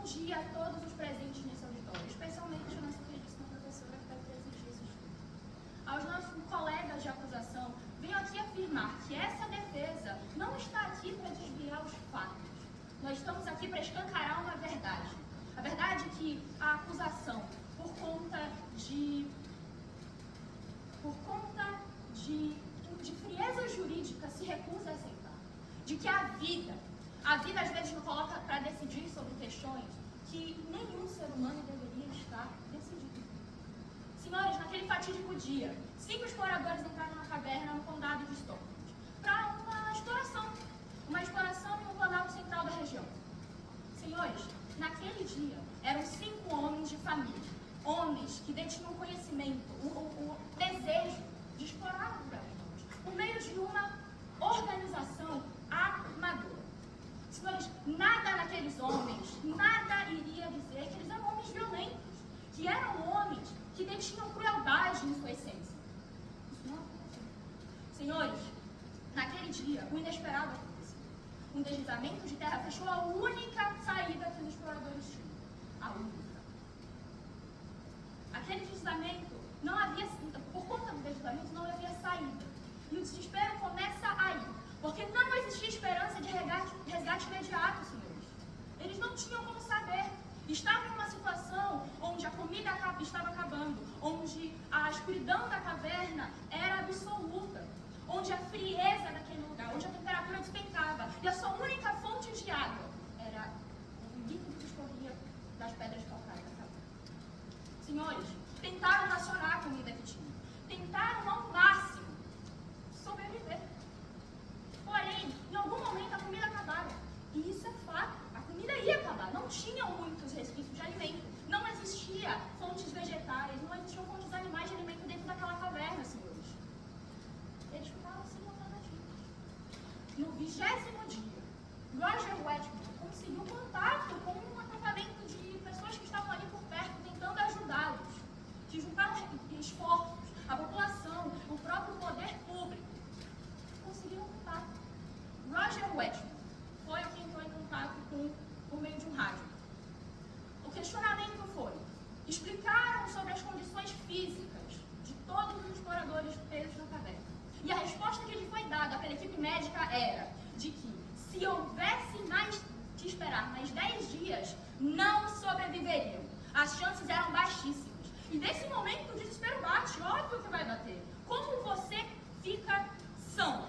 dia a todos os presentes nesse auditório, especialmente a nossa queridíssima professora que vai presidir esse estudo. Aos nossos colegas de acusação, venho aqui afirmar que essa defesa não está aqui para desviar os fatos. Nós estamos aqui para escancarar uma verdade. A verdade é que a acusação, por conta de frieza jurídica, se recusa a aceitar. De que a vida às vezes nos coloca para decidir sobre questões que nenhum ser humano deveria estar decidindo. Senhores, naquele fatídico dia, 5 exploradores entraram na caverna no condado de Stockholm para uma exploração em um planalto central da região. Senhores, naquele dia, eram 5 homens de família, homens que detinham conhecimento, o desejo de explorar o lugar por meio de uma organização amadora. Senhores, nada naqueles homens, nada iria dizer que eles eram homens violentos, que eram homens que detinham crueldade em sua essência. Isso não aconteceu. Senhores, naquele dia, o inesperado aconteceu. Um deslizamento de terra fechou a única saída que os exploradores tinham. A única. Aquele deslizamento não havia, por conta do deslizamento, não havia saída. E o desespero começa aí. Porque não existia esperança de resgate imediato, senhores. Eles não tinham como saber. Estavam em uma situação onde a comida estava acabando, onde a escuridão da caverna era absoluta, onde a frieza daquele lugar, onde a temperatura despencava, e a sua única fonte de água era o líquido que escorria das pedras calcárias da caverna. Senhores, tentaram racionar a comida que tinham. Tentaram ao máximo sobreviver. Porém, em algum momento a comida acabava. E isso é fato. A comida ia acabar. Não tinham muitos resquícios de alimento. Não existia fontes vegetais, não existiam fontes animais de alimento dentro daquela caverna, senhores. Eles ficaram sem alternativas. No 20º dia, Roger Wetmore conseguiu contato com um acampamento de pessoas que estavam ali por perto, tentando ajudá-los. Que juntaram esforços, a população, o próprio poder público. Conseguiram contato. Roger Wetmore foi o que entrou em contato por meio de um rádio. O questionamento foi: explicaram sobre as condições físicas de todos os exploradores presos na caverna. E a resposta que lhe foi dada pela equipe médica era de que, se houvesse mais que esperar mais 10 dias, não sobreviveriam. As chances eram baixíssimas. E nesse momento o desespero bate, óbvio que vai bater. Como você fica são?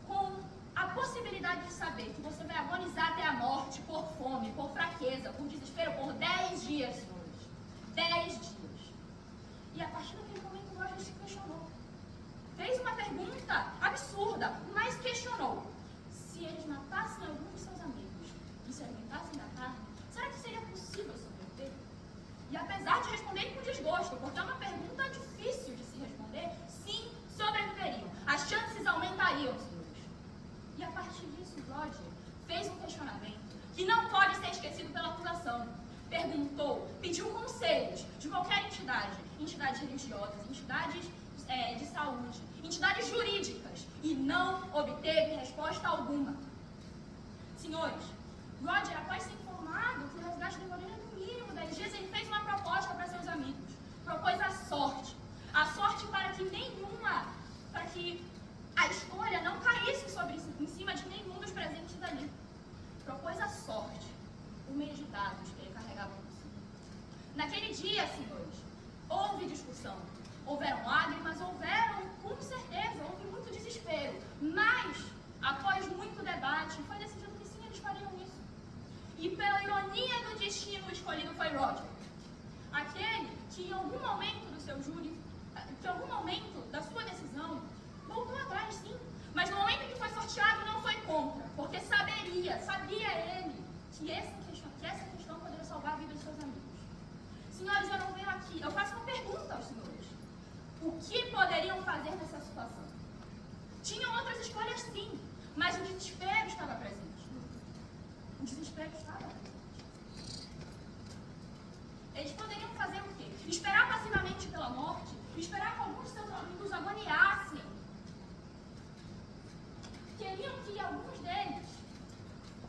Com a possibilidade de saber que você vai agonizar até a morte por fome, por fraqueza, por desespero, por 10 dias, senhores. 10 dias. E a partir daquele momento, Roger se questionou. Fez uma pergunta absurda, mas questionou. Se eles matassem alguns de seus amigos e se alimentassem da carne, será que seria possível sobreviver? E apesar de responder com desgosto, porque é uma pergunta difícil de se responder, sim, sobreviveriam. As chances aumentariam, senhores. E a partir disso, Roger fez um questionamento que não pode ser esquecido pela acusação. Perguntou, pediu conselhos de qualquer entidade, entidades religiosas, entidades de saúde, entidades jurídicas, e não obteve resposta alguma. Senhores, Roger, após ser informado que o resgate demoraria no mínimo 10 dias, ele fez uma proposta para seus amigos. Propôs a sorte. A sorte para que a escolha não caísse em cima de nenhum dos presentes ali. Propôs a sorte, por meio de dados que ele carregava consigo. Naquele dia, senhores, houve discussão. Houveram lágrimas, com certeza, houve muito desespero. Mas, após muito debate, foi decidido que sim, eles fariam isso. E pela ironia do destino, o escolhido foi Roger. Aquele que em algum momento do seu júri, que em algum momento da sua decisão, voltou atrás, sim. Mas no momento que foi sorteado, não foi contra. Porque sabia ele que essa questão poderia salvar a vida de seus amigos. Senhores, eu não venho aqui, eu faço uma pergunta aos senhores. O que poderiam fazer nessa situação? Tinham outras escolhas, sim, mas o desespero estava presente. O desespero estava presente. Eles poderiam fazer o quê? Esperar passivamente pela morte? Esperar que alguns de seus amigos agoniassem? Queriam que alguns deles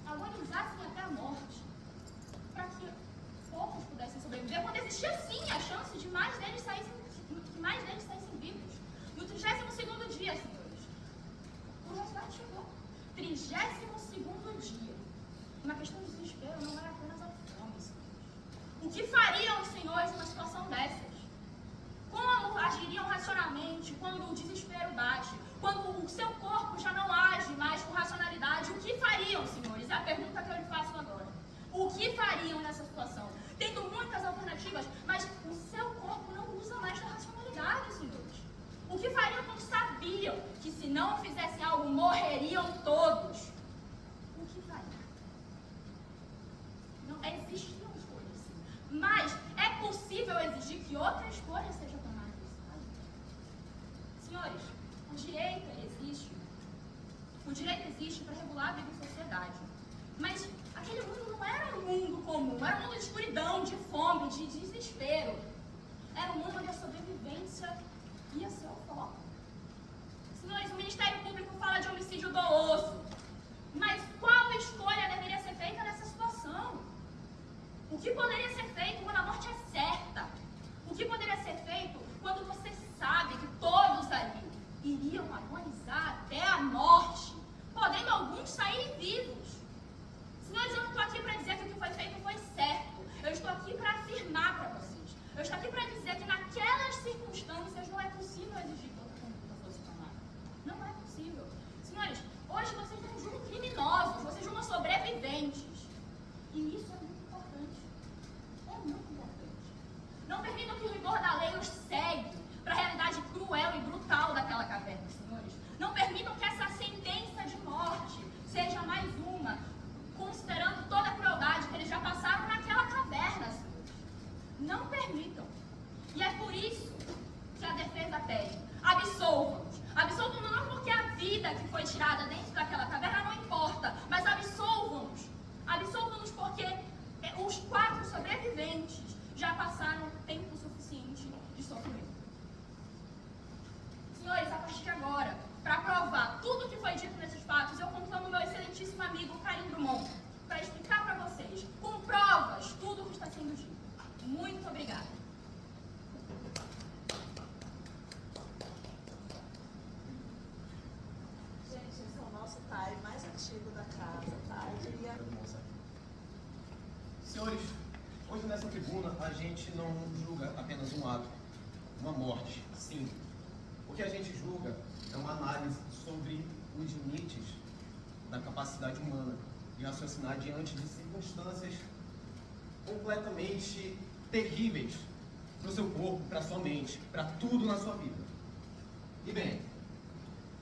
agonizassem até a morte, para que dizer, quando existia sim a chance de mais deles saíssem vivos. No 32º dia, senhores, o resgate chegou. 32º dia. Uma questão de desespero não era apenas a fome, senhores. O que fariam os senhores numa situação dessas? Como agiriam racionalmente quando o desespero bate? Quando o seu corpo já não age mais com racionalidade? O que fariam, senhores? É a pergunta que eu lhe faço agora. O que fariam nessa situação? Tendo muitas alternativas, mas o seu corpo não usa mais da racionalidade, senhores. O que fariam quando sabiam que se não fizessem algo, morreriam todos? O que fariam? Não existiam escolhas, sim. Mas é possível exigir que outra escolha seja tomada nesse caso? Senhores, o direito existe para regular a vida em sociedade. Mas aquele mundo não era um mundo comum, era um mundo de escuridão, de fome, de desespero. Era um mundo onde a sobrevivência ia ser o foco. Senhores, o Ministério Público fala de homicídio doloso. Mas qual escolha deveria ser feita nessa situação? O que poderia ser feito quando a morte é certa? O que poderia ser feito quando você sabe que todos ali iriam agonizar até a morte, podendo alguns saírem vivos? Senhores, eu não estou aqui para dizer que o que foi feito foi certo. Eu estou aqui para afirmar para vocês. Eu estou aqui para dizer que naquelas circunstâncias não é possível exigir que outra conduta fosse tomada. Não é possível. Senhores, hoje vocês não julgam criminosos, vocês julgam sobreviventes. E isso é muito importante. É muito importante. Não permitam que o rigor da lei os segue para a realidade cruel e brutal daquela caverna, senhores. Não permitam que essa sentença de morte seja mais uma, considerando toda a crueldade que eles já passaram naquela caverna, senhores. Não permitam. E é por isso que a defesa pede: absolvam-nos. Absolvam-nos não porque a vida que foi tirada dentro daquela caverna não importa, mas absolvam-nos. Absolvam-nos porque os 4 sobreviventes já passaram tempo suficiente de sofrimento. Senhores, a partir de agora, para provar tudo o que foi dito nesses fatos, eu conto com o meu excelentíssimo amigo Carim Drummond, para explicar para vocês, com provas, tudo o que está sendo dito. Muito obrigada. Gente, esse é o nosso pai mais antigo da casa, tá? Eu queria... Senhores, hoje nessa tribuna a gente não julga apenas um ato, uma morte. Sim, o que a gente julga é uma análise sobre os limites da capacidade humana de raciocinar diante de circunstâncias completamente terríveis para o seu corpo, para a sua mente, para tudo na sua vida. E bem,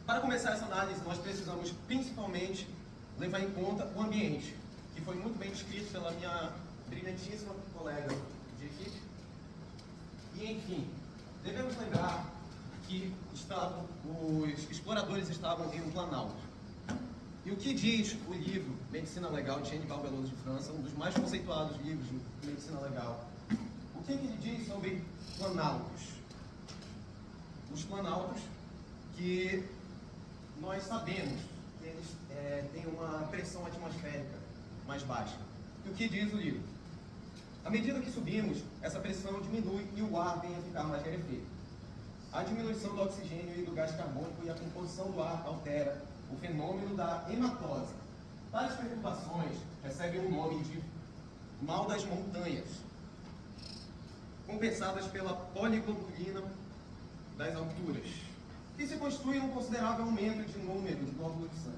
para começar essa análise, nós precisamos principalmente levar em conta o ambiente, que foi muito bem descrito pela minha brilhantíssima colega de equipe. E, enfim, devemos lembrar que os exploradores estavam em um Planalto. E o que diz o livro Medicina Legal, de Genival Veloso de França, um dos mais conceituados livros de medicina legal? O que ele diz sobre planaltos? Os planaltos que nós sabemos que eles têm uma pressão atmosférica mais baixa. E o que diz o livro? À medida que subimos, essa pressão diminui e o ar vem a ficar mais rarefeito. A diminuição do oxigênio e do gás carbônico e a composição do ar altera o fenômeno da hematose. Tais perturbações recebem o nome de mal das montanhas, compensadas pela poliglobulina das alturas, que se constitui um considerável aumento de número de glóbulos de sangue.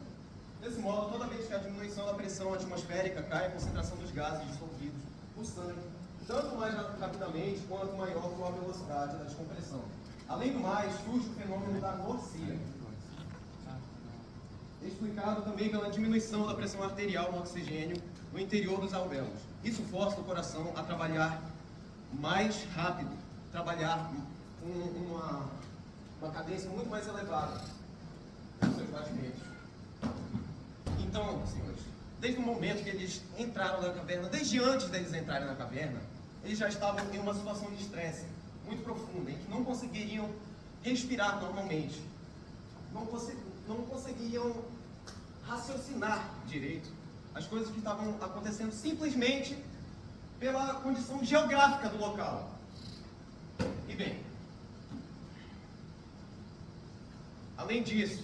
Desse modo, toda vez que a diminuição da pressão atmosférica cai, a concentração dos gases dissolvidos no sangue, tanto mais rapidamente quanto maior for a velocidade da descompressão. Além do mais, surge o fenômeno da anorexia, explicado também pela diminuição da pressão arterial no oxigênio no interior dos alvéolos. Isso força o coração a trabalhar mais rápido, trabalhar com uma cadência muito mais elevada nos seus batimentos. Então, senhores, desde o momento que eles entraram na caverna, desde antes deles entrarem na caverna, eles já estavam em uma situação de estresse muito profunda, em que não conseguiriam respirar normalmente, não conseguiam raciocinar direito as coisas que estavam acontecendo simplesmente pela condição geográfica do local. E bem, além disso,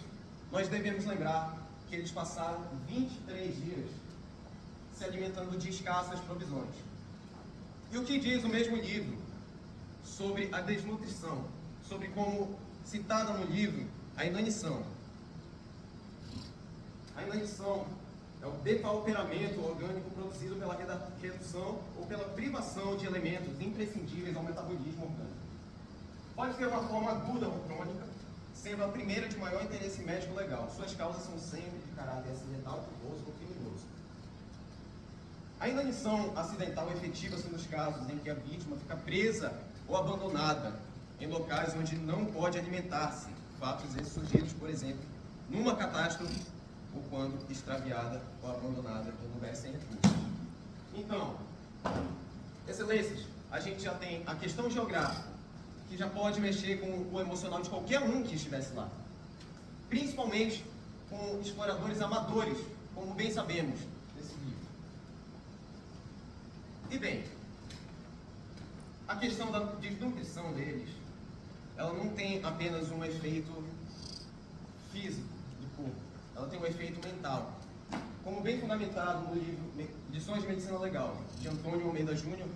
nós devemos lembrar que eles passaram 23 dias se alimentando de escassas provisões. E o que diz o mesmo livro sobre a desnutrição, sobre como, citada no livro, a inanição. A inanição é o depauperamento orgânico produzido pela redução ou pela privação de elementos imprescindíveis ao metabolismo orgânico. Pode ter uma forma aguda ou crônica, sendo a primeira de maior interesse médico legal. Suas causas são sempre de caráter acidental, culposo ou criminoso. A inanição acidental efetiva-se nos casos em que a vítima fica presa ou abandonada em locais onde não pode alimentar-se. Fatos esses surgidos, por exemplo, numa catástrofe ou quando extraviada ou abandonada em lugares sem recursos. Então, excelências, a gente já tem a questão geográfica, que já pode mexer com o emocional de qualquer um que estivesse lá. Principalmente com exploradores amadores, como bem sabemos nesse livro. E bem, a questão da desnutrição deles, ela não tem apenas um efeito físico do corpo, ela tem um efeito mental. Como bem fundamentado no livro Lições de Medicina Legal, de Antônio Almeida Júnior,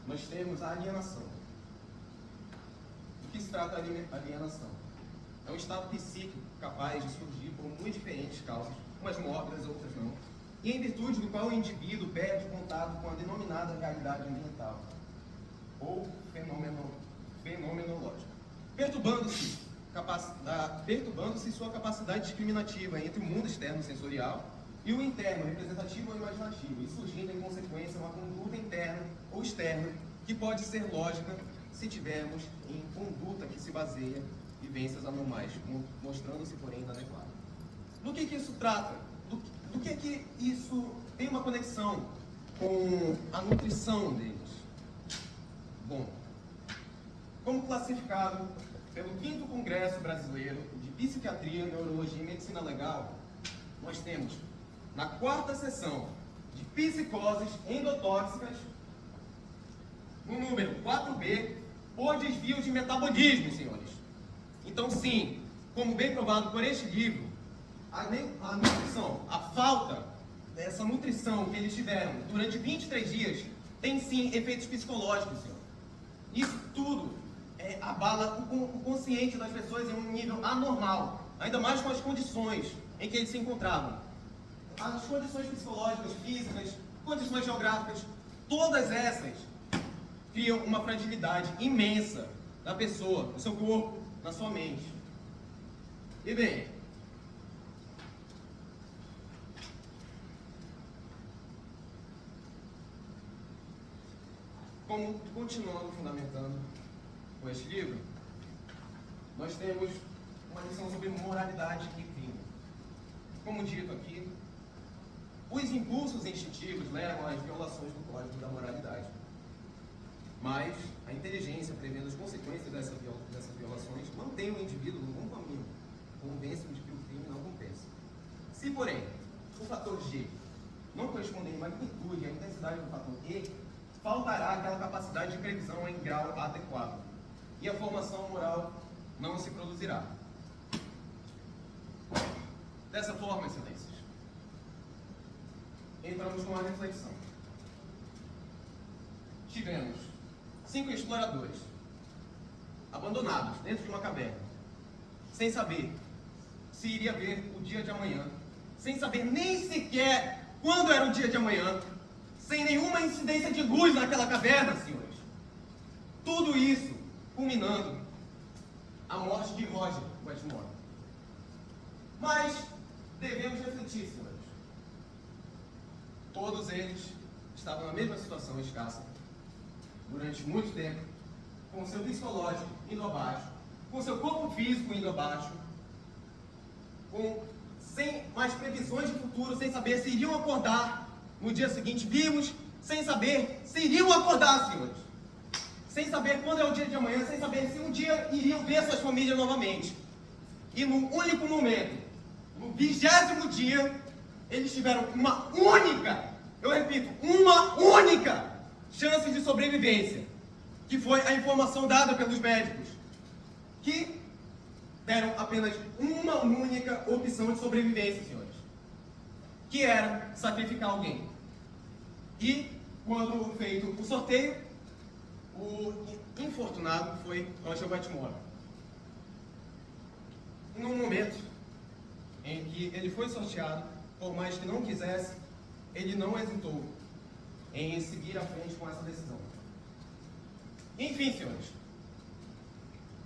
nós temos a alienação. Do que se trata a alienação? É um estado psíquico capaz de surgir por muito diferentes causas, umas mórbidas, outras não, e em virtude do qual o indivíduo perde o contato com a denominada realidade ambiental, ou fenomenológica, perturbando-se sua capacidade discriminativa entre o mundo externo sensorial e o interno, representativo ou imaginativo, e surgindo em consequência uma conduta interna ou externa que pode ser lógica se tivermos em conduta que se baseia em vivências anormais, mostrando-se, porém, inadequada. Do que isso trata? Do que isso tem uma conexão com a nutrição deles? Bom, como classificado pelo 5º Congresso Brasileiro de Psiquiatria, Neurologia e Medicina Legal, nós temos, na 4ª sessão de psicoses endotóxicas, no número 4B, por desvio de metabolismo, senhores. Então, sim, como bem provado por este livro, a nutrição, a falta dessa nutrição que eles tiveram durante 23 dias, tem sim efeitos psicológicos, senhor. Isso tudo abala o consciente das pessoas em um nível anormal, ainda mais com as condições em que eles se encontravam. As condições psicológicas, físicas, condições geográficas, todas essas criam uma fragilidade imensa na pessoa, no seu corpo, na sua mente. E bem, continuando fundamentando com este livro, nós temos uma lição sobre moralidade e crime. Como dito aqui, os impulsos instintivos levam às violações do código da moralidade. Mas a inteligência, prevendo as consequências dessas violações, mantém o indivíduo no bom caminho, convence-o de que o crime não compensa. Se, porém, o fator G não corresponder em magnitude à intensidade do fator E, faltará aquela capacidade de previsão em grau adequado, e a formação moral não se produzirá. Dessa forma, excelências, entramos numa reflexão. Tivemos 5 exploradores abandonados dentro de uma caverna, sem saber se iria ver o dia de amanhã, sem saber nem sequer quando era o dia de amanhã, sem nenhuma incidência de luz naquela caverna, senhores. Tudo isso culminando a morte de Roger Wetmore. Mas devemos refletir, senhores. Todos eles estavam na mesma situação escassa durante muito tempo, com o seu psicológico indo abaixo, com o seu corpo físico indo abaixo, sem mais previsões de futuro, sem saber se iriam acordar no dia seguinte vivos, sem saber se iriam acordar, senhores. Sem saber quando é o dia de amanhã, sem saber se um dia iriam ver suas famílias novamente. E no único momento no 20º dia, eles tiveram uma única, eu repito, uma única chance de sobrevivência, que foi a informação dada pelos médicos, que deram apenas uma única opção de sobrevivência, senhores, que era sacrificar alguém. E, quando feito o sorteio, o infortunado foi Roger Whitmore. Num momento em que ele foi sorteado, por mais que não quisesse, ele não hesitou em seguir à frente com essa decisão. Enfim, senhores,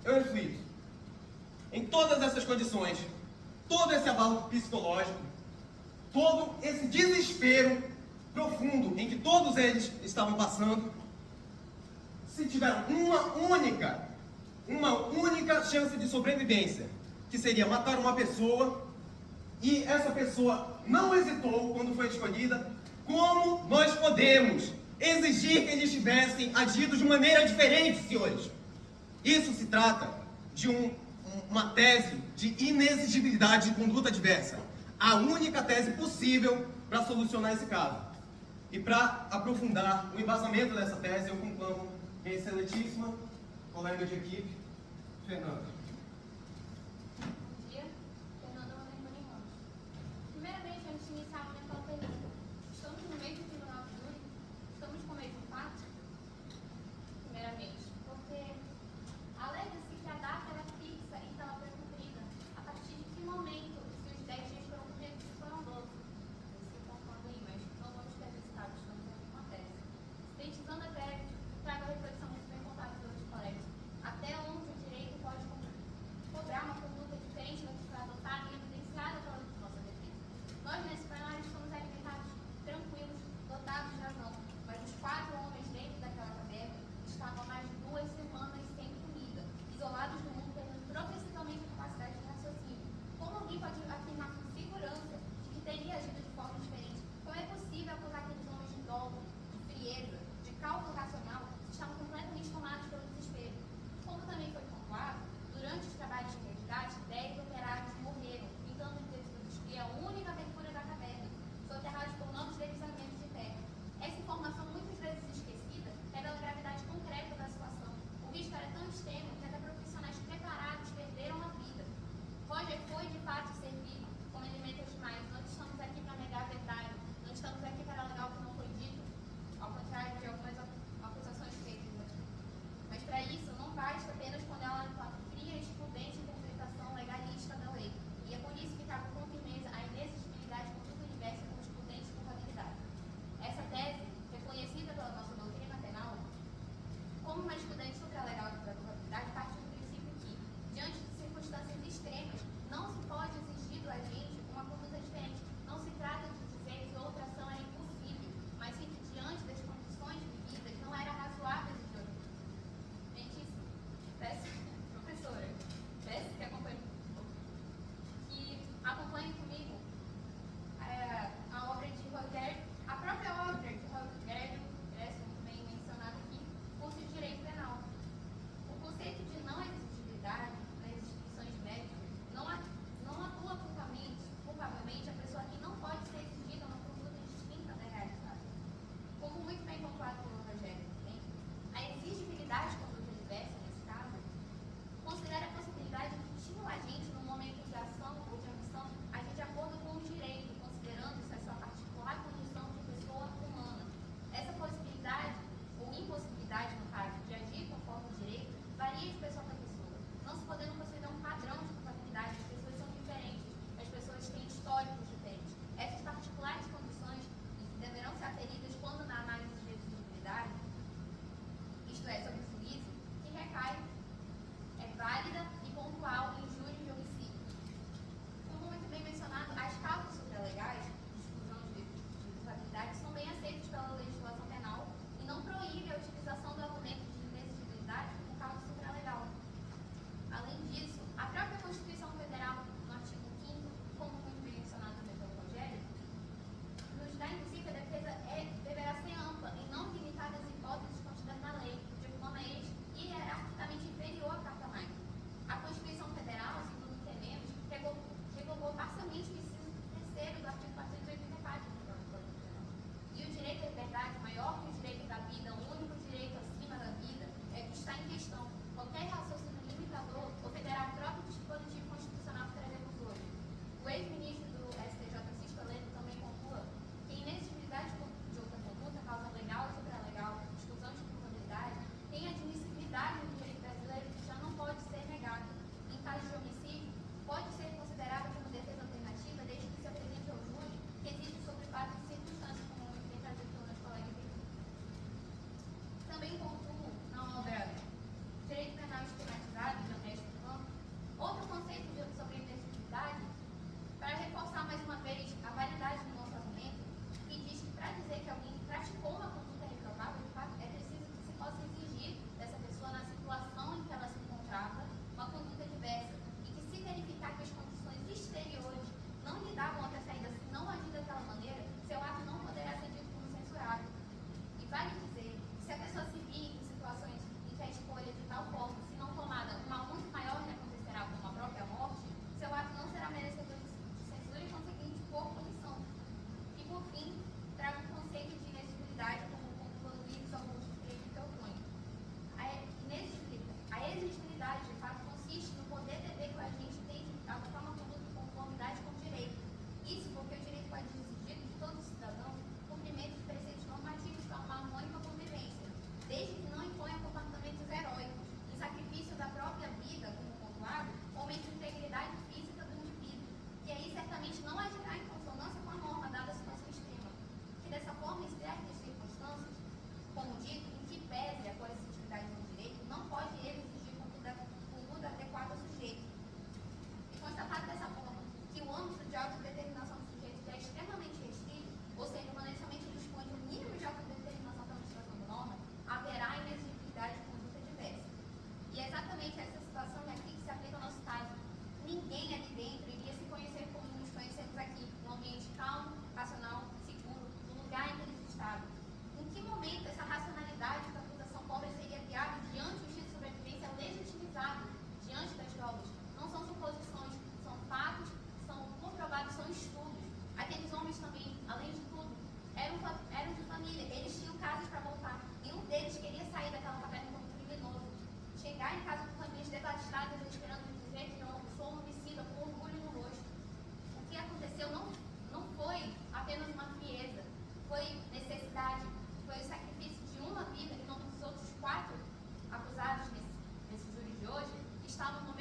eu reflito em todas essas condições, todo esse abalo psicológico, todo esse desespero profundo em que todos eles estavam passando, se tiveram uma única chance de sobrevivência, que seria matar uma pessoa, e essa pessoa não hesitou quando foi escolhida, como nós podemos exigir que eles tivessem agido de maneira diferente, senhores? Isso se trata de uma tese de inexigibilidade de conduta adversa. A única tese possível para solucionar esse caso. E para aprofundar o embasamento dessa tese, eu conclamo minha excelentíssima colega de equipe, Fernanda. Bom dia, Fernanda Romermani Ramos. Primeiramente, antes de iniciar a minha fala, pergunta: estamos no meio do tribunal de júri? Estamos com o mesmo fato? Primeiramente, porque alega-se que a data era fixa e ela foi cumprida. A partir de que momento se os 10 dias foram cumpridos, se foram 12? Esse é o ponto aí, mas não vamos ter resultados, estamos aqui com a tese. Sintetizando a tese, trago a reflexão muito bem contada pelos colegas. Até onde o direito pode cumprir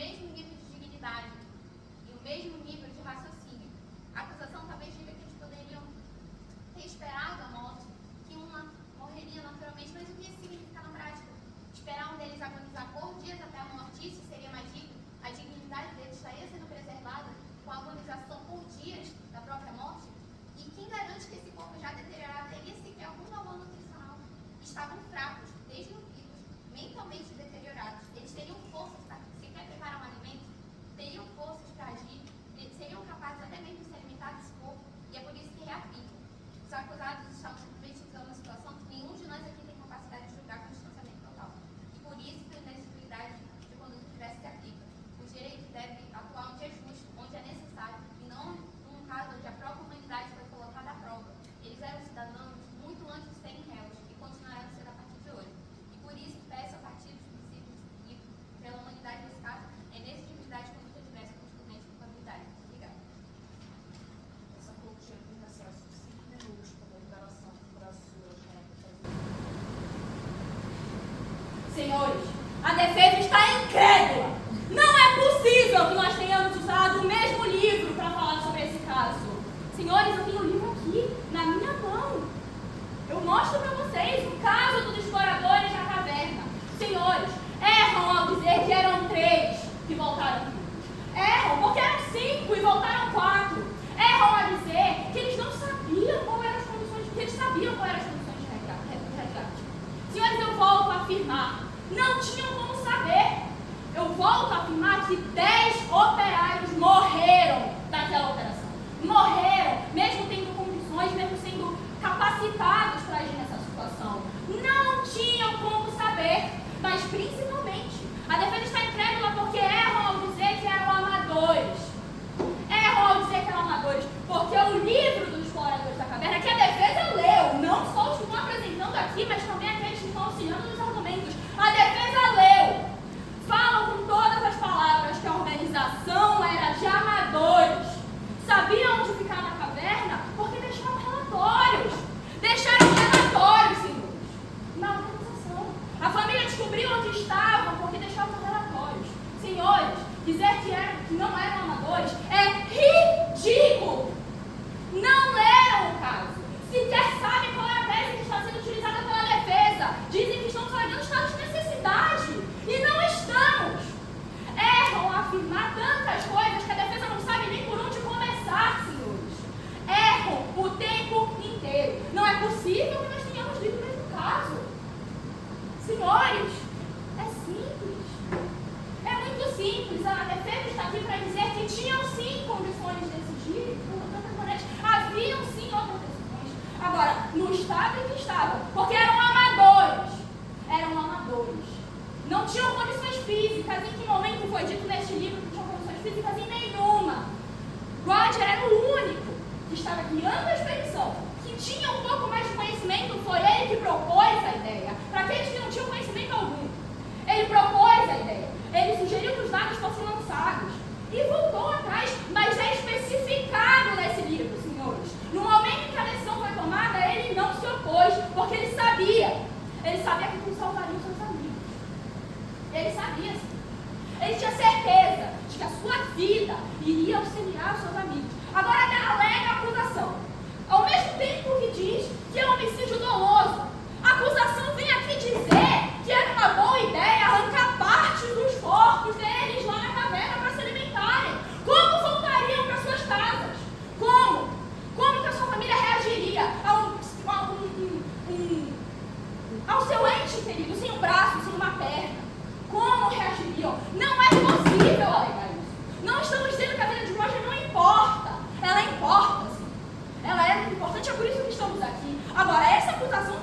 mesmo nível de dignidade e o mesmo nível de raciocínio. A acusação talvez diga que eles poderiam ter esperado a morte, que uma morreria naturalmente, mas o que isso significa na prática? Esperar um deles agonizar por dias até a morte, isso seria mais digno? A dignidade deles estaria sendo preservada com a agonização por dias da própria morte? E quem garante que esse corpo já deteriorado teria sequer algum valor nutricional? Estavam fracos, desnutridos, mentalmente deteriorados. Eles teriam forças para sequer preparar um alimento? Teriam forças para agir? Seriam capazes até mesmo de se alimentar desse corpo? E é por isso que reafirma. Os acusados estavam simplesmente usando uma situação que nenhum de nós aqui tem capacidade de julgar com distanciamento total. E por isso que a inexigibilidade de conduta tivesse se aplica. O direito deve atuar onde é justo, onde é necessário, e não num caso onde a própria humanidade foi colocada à prova. Eles eram cidadãos muito antes de serem réus e continuarão a ser a partir de hoje. E por isso peço a partir dos princípios e pela humanidade nesse caso, a inexigibilidade de conduta tivesse constitucionalmente culpabilidade. Obrigada. Essa corte entra em recesso de 5 minutos para a declaração para as suas regras. Senhores, a defesa está incrédula. Não é possível que nós tenhamos usado o mesmo livro para falar sobre esse caso. Senhores, eu tenho o livro aqui, na minha mão. Eu mostro para vocês o caso dos exploradores da caverna. Senhores, erram ao dizer que eram 3 que voltaram vivos. Erram porque eram 5 e voltaram 4. Erram a dizer que eles não sabiam qual eram as condições, que eles sabiam quais eram as condições de resgate. Senhores, eu volto a afirmar, não tinham como saber. Eu volto a afirmar que 10 operários morreram daquela operação. Morreram, mesmo tendo condições, mesmo sendo capacitados para agir nessa situação. Não tinham como saber, mas principalmente, a defesa está incrédula porque erram ao dizer que eram amadores. Erram ao dizer que eram amadores, porque o livro dos exploradores da caverna, que a defesa leu, não só os que estão apresentando aqui, mas também aqueles que estão auxiliando nos argumentos, a defesa leu. Falam com todas as palavras que a organização era de amadores. Sabiam onde ficava a caverna porque deixaram relatórios. Deixaram relatórios, senhores, na organização. A família descobriu onde estavam porque deixaram relatórios. Senhores, dizer que não eram amadores é ridículo. Não leram o caso. Sequer sabem qual é a tese que está sendo utilizada pela defesa. Dizem que estamos alegando estado de necessidade. E não estamos. Erram a afirmar tantas coisas que a defesa não sabe nem por onde começar, senhores. Erram o tempo inteiro. Não é possível que nós tenhamos lido o mesmo caso. Senhores, é simples. É muito simples. A defesa está aqui para dizer que tinham sim condições de decidir. Haviam sim outras decisões. Agora, no estado em que estavam, porque eram amadores. Eram amadores. Não tinham condições físicas. Em que momento foi dito neste livro que tinham condições físicas? Em nenhuma. Roger era o único que estava guiando a expedição, que tinha um pouco mais de conhecimento. Foi ele que propôs a ideia. Para aqueles que não tinham conhecimento algum, ele propôs a ideia. Ele sugeriu que os dados fossem lançados e voltou atrás, mas é especificado nesse livro, senhores. No momento em que a decisão foi tomada, ele não se opôs, porque ele sabia que aquilo salvaria os seus amigos. Ele sabia, sim. Ele tinha certeza de que a sua vida iria auxiliar os seus amigos. Agora alega a acusação. Ao mesmo tempo que diz que é um homicídio doloso, a acusação vem aqui dizer que era uma boa ideia arrancar partes dos corpos deles lá na caverna para se alimentarem. Como voltariam para suas casas? Como? Como que a sua família reagiria ao seu ente querido, sem um braço, sem uma perna? Como reagiriam? Não é possível alegar isso. Não estamos dizendo que a vida de Roger não importa. Ela importa, sim. Ela é muito importante, é por isso que estamos aqui. Agora, essa alegação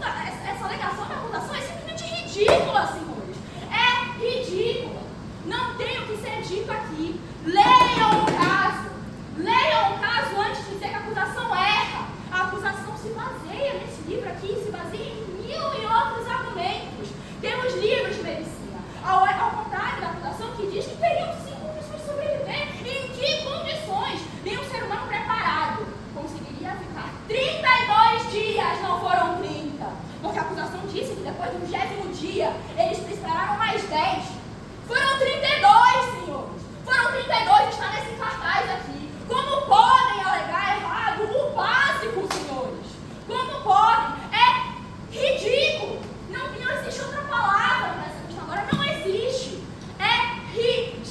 da acusação é simplesmente ridícula, senhores. É ridícula. Não tem o que ser dito aqui. Leiam o caso. Leiam o caso antes de dizer que a acusação erra. A acusação se baseia nesse livro aqui, se baseia em 1000 e outros argumentos. Temos livros de medicina. Ao contrário da acusação que diz que teriam sim condições de sobreviver. Em que condições? Nenhum ser humano preparado conseguiria ficar 32 dias, não foram 30. Porque a acusação disse que depois do 20º dia, eles esperaram mais 10. Foram 32, senhor.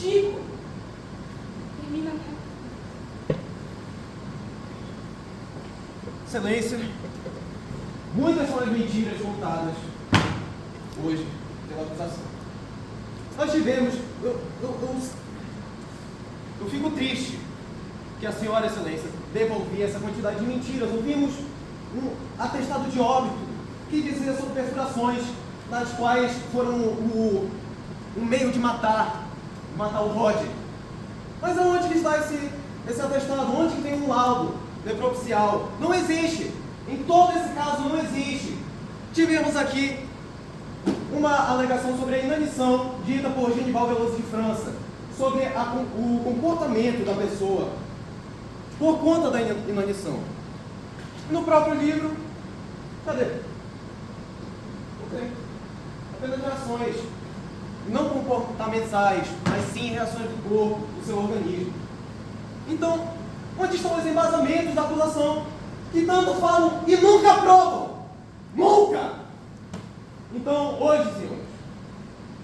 contigo. Elimina minha. Excelência, muitas são as mentiras contadas hoje pela acusação. Nós tivemos, eu fico triste que a senhora, Excelência, devolvia essa quantidade de mentiras. Ouvimos um atestado de óbito que dizia sobre perfurações, nas quais foram um meio de matar o Roger. Mas aonde está esse atestado? Onde tem um laudo necropsial? Não existe. Em todo esse caso não existe. Tivemos aqui uma alegação sobre a inanição dita por Genival Veloso de França, sobre o comportamento da pessoa por conta da inanição. No próprio livro, cadê? Ok. Apenas reações, não comportamentais, mas sim reações do corpo, do seu organismo. Então, onde estão os embasamentos da acusação, que tanto falam e nunca provam? Nunca! Então, hoje, senhores,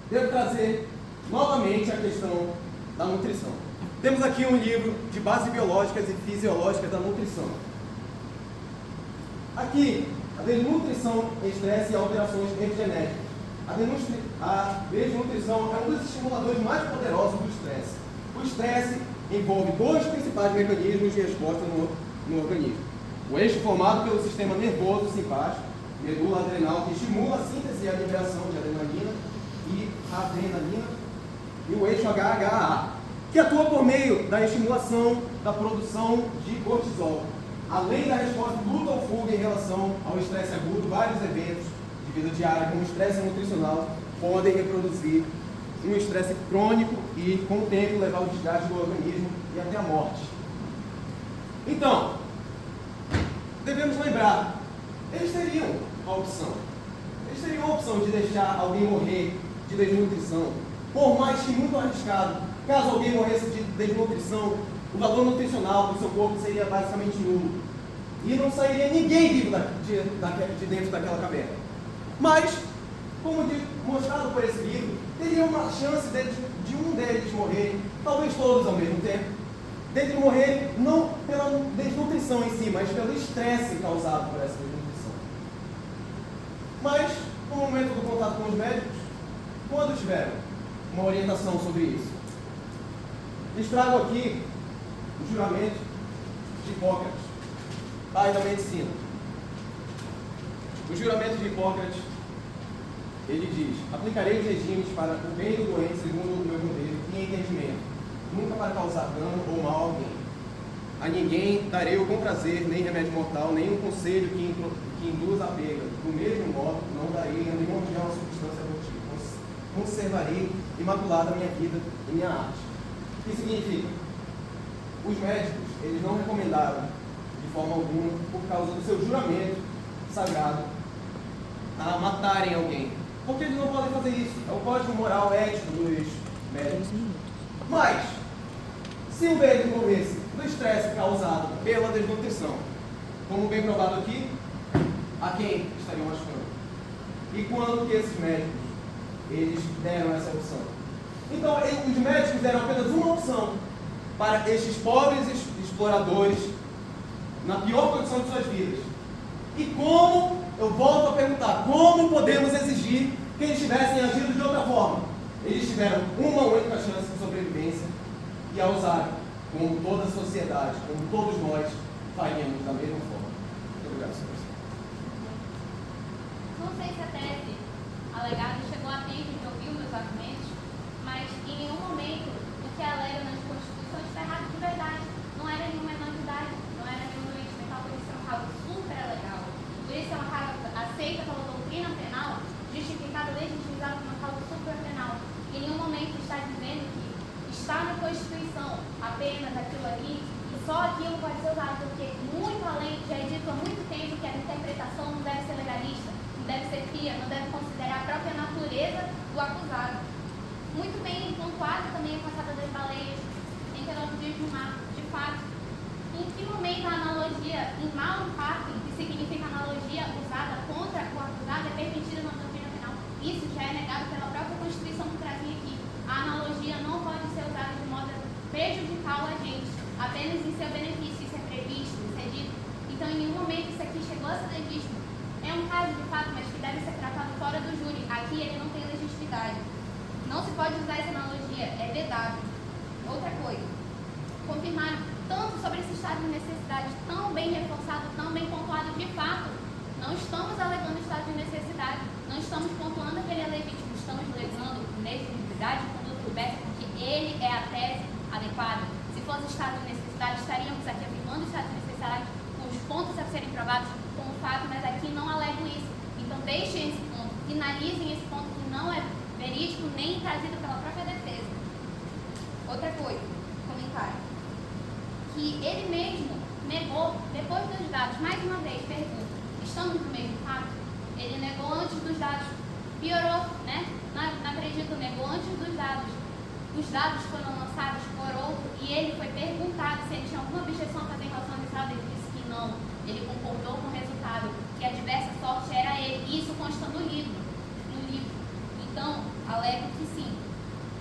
devo trazer novamente a questão da nutrição. Temos aqui um livro de bases biológicas e fisiológicas da nutrição. Aqui, a desnutrição, estresse e alterações epigenéticas. A desnutrição é um dos estimuladores mais poderosos do estresse. O estresse envolve dois principais mecanismos de resposta no organismo. O eixo formado pelo sistema nervoso simpático, medula adrenal, que estimula a síntese e a liberação de adrenalina e adrenalina, e o eixo HHA, que atua por meio da estimulação da produção de cortisol. Além da resposta luta ou fuga em relação ao estresse agudo, vários eventos de vida diária, como o estresse nutricional, podem reproduzir um estresse crônico e, com o tempo, levar ao desgaste do organismo e até a morte. Então, devemos lembrar, eles teriam a opção de deixar alguém morrer de desnutrição, por mais que muito arriscado. Caso alguém morresse de desnutrição, o valor nutricional do seu corpo seria basicamente nulo. E não sairia ninguém vivo de dentro daquela caverna. Mas, como mostrado por esse livro, teria uma chance de um deles morrer, talvez todos ao mesmo tempo, deles morrerem não pela desnutrição em si, mas pelo estresse causado por essa desnutrição. Mas, no momento do contato com os médicos, quando tiveram uma orientação sobre isso, lhes trago aqui o juramento de Hipócrates, pai da medicina. O juramento de Hipócrates, ele diz: aplicarei os regimes para o bem do doente segundo o meu modelo e entendimento, nunca para causar dano ou mal a alguém. A ninguém darei o com prazer, nem remédio mortal, nem um conselho que induza a perda. Do mesmo modo, não darei a nenhuma substância abortiva. Conservarei imaculada a minha vida e minha arte. O que significa? Os médicos, eles não recomendaram de forma alguma, por causa do seu juramento sagrado, a matarem alguém. Porque eles não podem fazer isso. É o código moral ético dos médicos. Mas, se o médico morresse do estresse causado pela desnutrição, como bem provado aqui, a quem estariam machucando? E quando que esses médicos, eles deram essa opção? Então, os médicos deram apenas uma opção para estes pobres exploradores na pior condição de suas vidas. E como, eu volto a perguntar, como podemos exigir que eles tivessem agido de outra forma? Eles tiveram uma única chance de sobrevivência e a usaram, como toda a sociedade, como todos nós faríamos da mesma forma. Muito obrigado, senhor. Não sei se a tese alegada chegou a tempo de ouvir os meus argumentos, mas em nenhum momento o que alega nas constituições está errado de verdade. Não era nenhuma menor de idade, não era nenhum doente mental, por isso é uma causa super legal. Por isso é uma causa aceita pela doutrina penal, justificada, legitimizada como uma causa super penal. Em nenhum momento está dizendo que está na Constituição apenas aquilo ali, e só aquilo pode ser usado, porque muito além, já é dito há muito tempo que a interpretação não deve ser legalista, não deve ser fria, não deve considerar a própria natureza do acusado. Muito bem pontuado também a passada das baleias, em que nós diz no mar, de fato. Em que momento a analogia em malum partem, que significa analogia usada contra o acusado, é permitida na doutrina penal? Isso já é negado pela própria Constituição que trazia aqui. A analogia não pode ser usada tem seu benefício, isso é previsto, isso é dito. Então, em nenhum momento isso aqui chegou a ser visto. É um caso de fato, mas que deve ser tratado fora do júri. Aqui ele não tem legitimidade. Não se pode usar essa analogia, é vedável. Outra coisa, confirmaram tanto sobre esse estado de necessidade tão bem reforçado, tão bem pontuado de fato. Não estamos alegando estado de necessidade, não estamos pontuando que ele é legítimo, estamos levando necessidade com o Gilberto, porque ele é a tese adequada. Se fosse estado de necessidade, estaríamos aqui afirmando o estado de necessidade com os pontos a serem provados com o fato, mas aqui não alegam isso. Então deixem esse ponto, finalizem esse ponto que não é verídico nem trazido pela própria defesa. Outra coisa, comentário, que ele mesmo negou, depois dos dados, mais uma vez, pergunta, estamos no mesmo fato? Ele negou antes dos dados, piorou, né? Não acredito, negou antes dos dados. Os dados foram lançados por outro e ele foi perguntado se ele tinha alguma objeção a fazer em relação ao resultado, ele disse que não. Ele concordou com o resultado, que a diversa sorte era ele, e isso consta no livro. Então, alego que sim.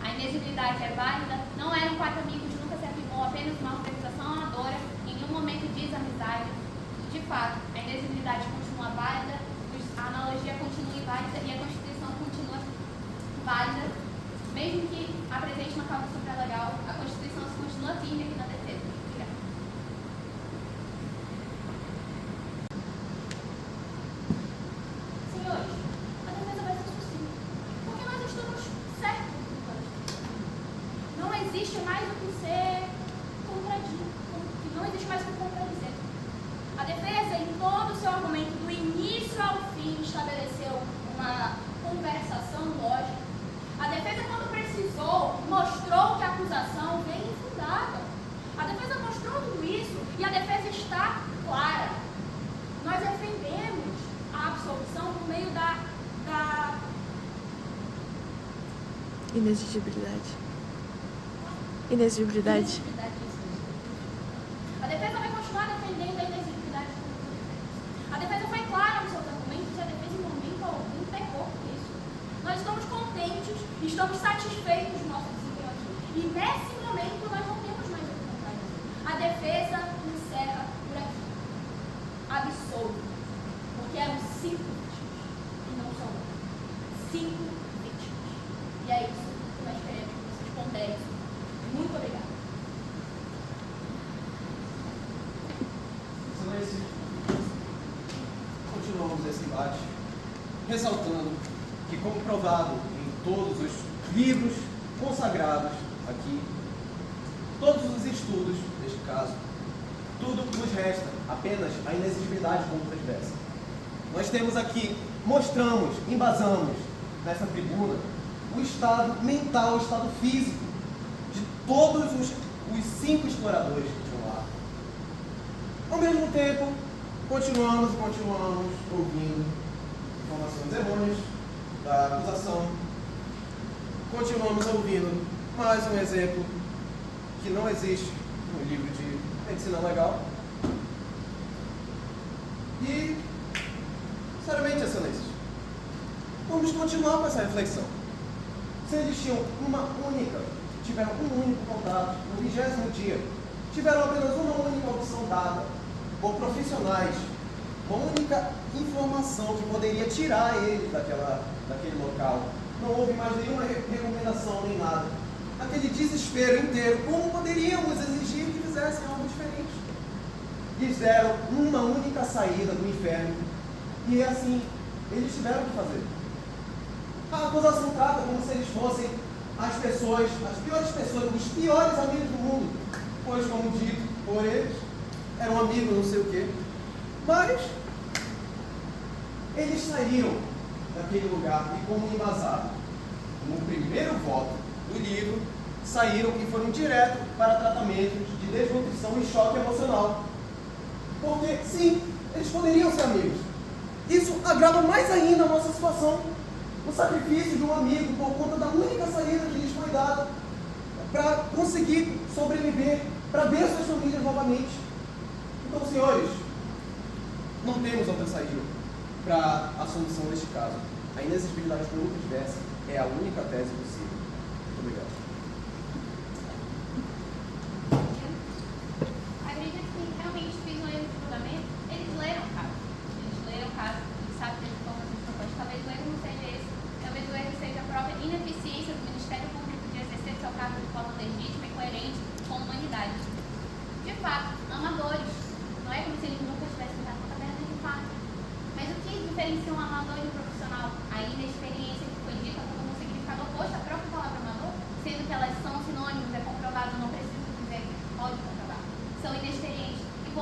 A inexigibilidade é válida, não eram 4 amigos, nunca se afirmou apenas uma organização amadora, em nenhum momento diz amizade. De fato, a inexigibilidade continua válida, a analogia continua válida e a Constituição continua válida, mesmo que apresente uma causa supralegal, a Constituição se continua firme aqui na defesa. Obrigada. Senhores, a defesa vai ser sucinta, porque nós estamos certos. Não existe mais o que ser contradito, não existe mais o que contradizer. A defesa, em todo o seu argumento, do início ao fim, estabeleceu uma conversação lógica. A defesa, quando precisou, mostrou que a acusação vem infundada. A defesa mostrou tudo isso e a defesa está clara. Nós defendemos a absolvição por meio da Inexigibilidade. A defesa vai continuar defendendo a inexigibilidade. A defesa foi clara nos seus argumentos e a defesa, em momento algum, pecou com isso. Nós estamos contentes, estamos satisfeitos do nosso desempenho aqui. E nesse momento nós não temos mais o que contradizer. A defesa encerra por aqui. Absolve. Porque eram 5 vítimas. E não são 5 vítimas. E é isso que nós queremos que vocês ponderem. Muito obrigada. Excelência, continuamos esse embate, ressaltando que, como provado em todos os livros consagrados aqui, todos os estudos, neste caso, tudo que nos resta apenas a inexigibilidade contra a diversa. Nós temos aqui, mostramos, embasamos nessa tribuna o estado mental, o estado físico de todos os 5 exploradores que tinham lá. Ao mesmo tempo, continuamos ouvindo informações errôneas da acusação. Continuamos ouvindo mais um exemplo que não existe no livro de medicina legal. E, sinceramente, excelências, vamos continuar com essa reflexão. Se eles tiveram um único contato no 20º dia, tiveram apenas uma única opção dada por profissionais, uma única informação que poderia tirar eles daquele local. Não houve mais nenhuma recomendação nem nada. Aquele desespero inteiro, como poderíamos exigir que fizessem algo diferente? Lhes deram uma única saída do inferno e assim eles tiveram que fazer. A acusação trata como se eles fossem as piores pessoas, os piores amigos do mundo, pois, como dito por eles, eram amigos não sei o quê. Mas eles saíram daquele lugar e, como embasado no primeiro voto do livro, saíram e foram direto para tratamentos de desnutrição e choque emocional. Porque, sim, eles poderiam ser amigos. Isso agrava mais ainda a nossa situação. O sacrifício de um amigo por conta da única saída que lhes foi dada para conseguir sobreviver, para ver suas famílias novamente. Então, senhores, não temos outra saída para a solução deste caso. A inexigibilidade por outra diversa é a única tese possível. Muito obrigado. A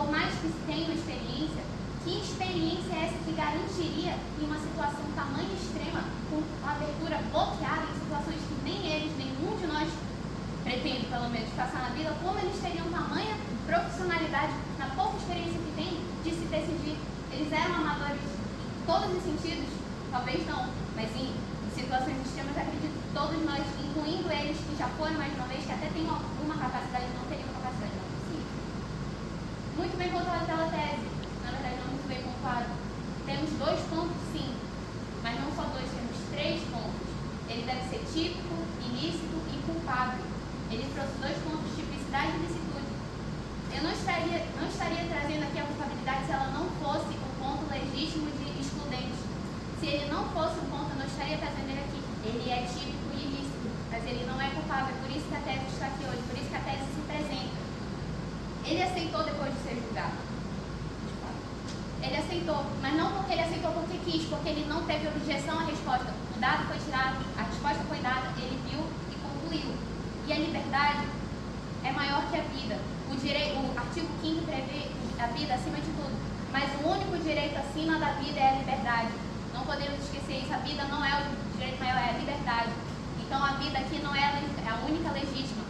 por mais que tenha uma experiência, que experiência é essa que garantiria em uma situação tamanho extrema, com a abertura bloqueada em situações que nem eles, nenhum de nós pretende, pelo menos, passar na vida, como eles teriam tamanha profissionalidade, na pouca experiência que tem, de se decidir. Eles eram amadores em todos os sentidos, talvez não, mas em situações extremas, acredito que todos nós, incluindo eles que já foram mais de uma vez, que até têm alguma capacidade, não teriam capacidade, não é possível. Muito bem pontuado pela tese, na verdade não muito bem pontuado. Temos 2 pontos, sim, mas não só 2, temos 3 pontos. Ele deve ser típico, ilícito e culpável. Ele trouxe 2 pontos, tipicidade e licitude. Eu não estaria trazendo aqui a culpabilidade se ela não fosse um ponto legítimo de excludente. Se ele não fosse um ponto, eu não estaria trazendo ele aqui. Ele é típico e ilícito, mas ele não é culpável. Por isso que a tese está aqui hoje, por isso que a tese se apresenta. Ele aceitou depois de ser julgado. Ele aceitou, mas não porque ele aceitou porque quis, porque ele não teve objeção à resposta. O dado foi tirado, a resposta foi dada, ele viu e concluiu. E a liberdade é maior que a vida. O artigo 5º prevê a vida acima de tudo, mas o único direito acima da vida é a liberdade. Não podemos esquecer isso, a vida não é o direito maior, é a liberdade. Então a vida aqui não é a única legítima.